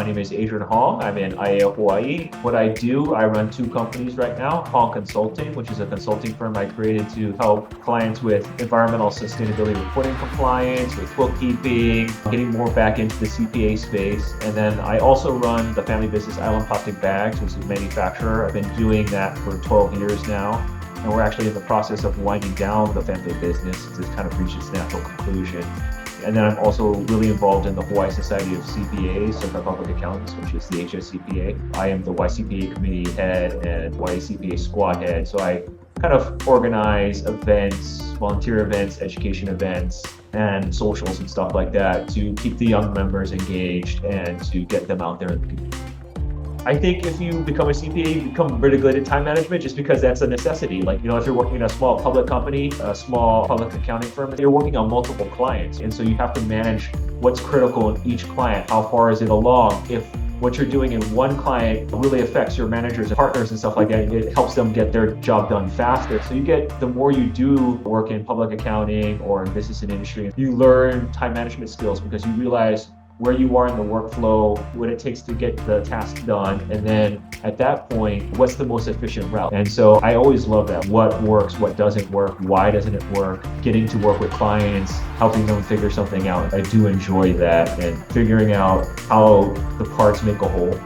name is Adrian Hong. I'm in IA, Hawaii. What I do, I run two companies right now, Hong Consulting, which is a consulting firm I created to help clients with environmental sustainability reporting compliance, with bookkeeping, getting more back into the CPA space. And then I also run the family business Island Plastic Bags, which is a manufacturer. I've been doing that for 12 years now. And we're actually in the process of winding down the family business as it's kind of reached its natural conclusion. And then I'm also really involved in the Hawaii Society of CPAs, Certified Public Accountants, which is the HSCPA. I am the YCPA committee head and YCPA squad head. So I kind of organize events, volunteer events, education events, and socials and stuff like that to keep the young members engaged and to get them out there in the community. I think if you become a CPA, you become really good at time management just because that's a necessity. Like, if you're working in a small public company, a small public accounting firm, you're working on multiple clients. And so you have to manage what's critical in each client. How far is it along? If what you're doing in one client really affects your managers and partners and stuff like that, it helps them get their job done faster. So the more you do work in public accounting or in business and industry, you learn time management skills because you realize where you are in the workflow, what it takes to get the task done, and then at that point, what's the most efficient route? And so I always love that. What works, what doesn't work, why doesn't it work? Getting to work with clients, helping them figure something out. I do enjoy that and figuring out how the parts make a whole.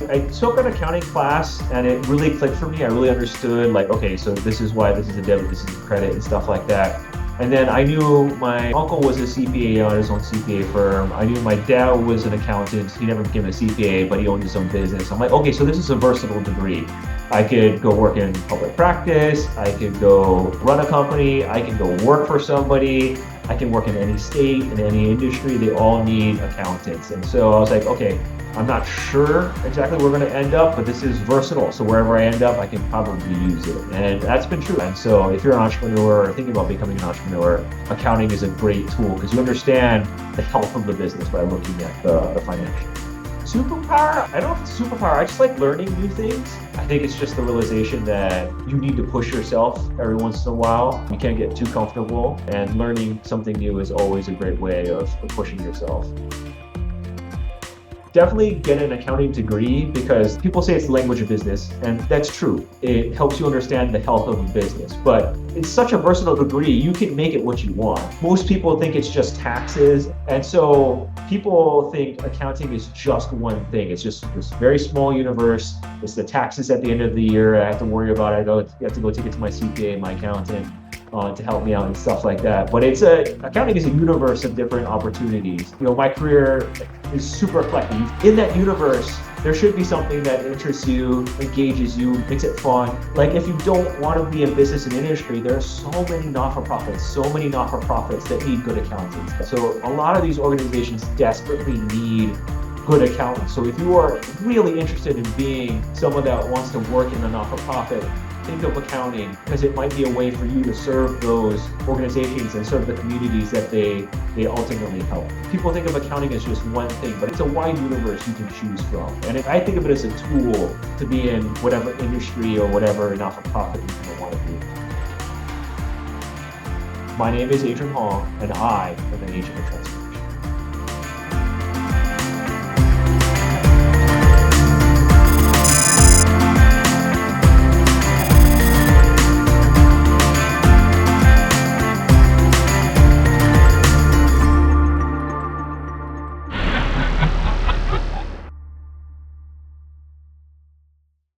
I took an accounting class and it really clicked for me. I really understood okay, so this is why this is a debit, this is a credit and stuff like that. And then I knew my uncle was a CPA on his own CPA firm. I knew my dad was an accountant. He never became a CPA, but he owned his own business. I'm like, okay, so this is a versatile degree. I could go work in public practice. I could go run a company. I can go work for somebody. I can work in any state, in any industry. They all need accountants. And so I was like, okay, I'm not sure exactly where we're going to end up, but this is versatile. So wherever I end up, I can probably use it. And that's been true. And so if you're an entrepreneur or thinking about becoming an entrepreneur, accounting is a great tool because you understand the health of the business by looking at the financials. Superpower? I don't know if it's a superpower. I just like learning new things. I think it's just the realization that you need to push yourself every once in a while. You can't get too comfortable, and learning something new is always a great way of pushing yourself. Definitely get an accounting degree because people say it's the language of business, and that's true. It helps you understand the health of a business, but it's such a versatile degree, you can make it what you want. Most people think it's just taxes, and so people think accounting is just one thing. It's just this very small universe. It's the taxes at the end of the year I have to worry about. I have to go take it to my CPA, my accountant, to help me out and stuff like that. But accounting is a universe of different opportunities. My career is super eclectic. In that universe, there should be something that interests you, engages you, makes it fun. Like if you don't want to be in business and industry, there are so many not-for-profits that need good accountants. So a lot of these organizations desperately need good accountants. So if you are really interested in being someone that wants to work in a not-for-profit, think of accounting because it might be a way for you to serve those organizations and serve the communities that they ultimately help. People think of accounting as just one thing, but it's a wide universe you can choose from. And I think of it as a tool to be in whatever industry or whatever not-for-profit you want to be. My name is Adrian Hong, and I am an agent of transformation.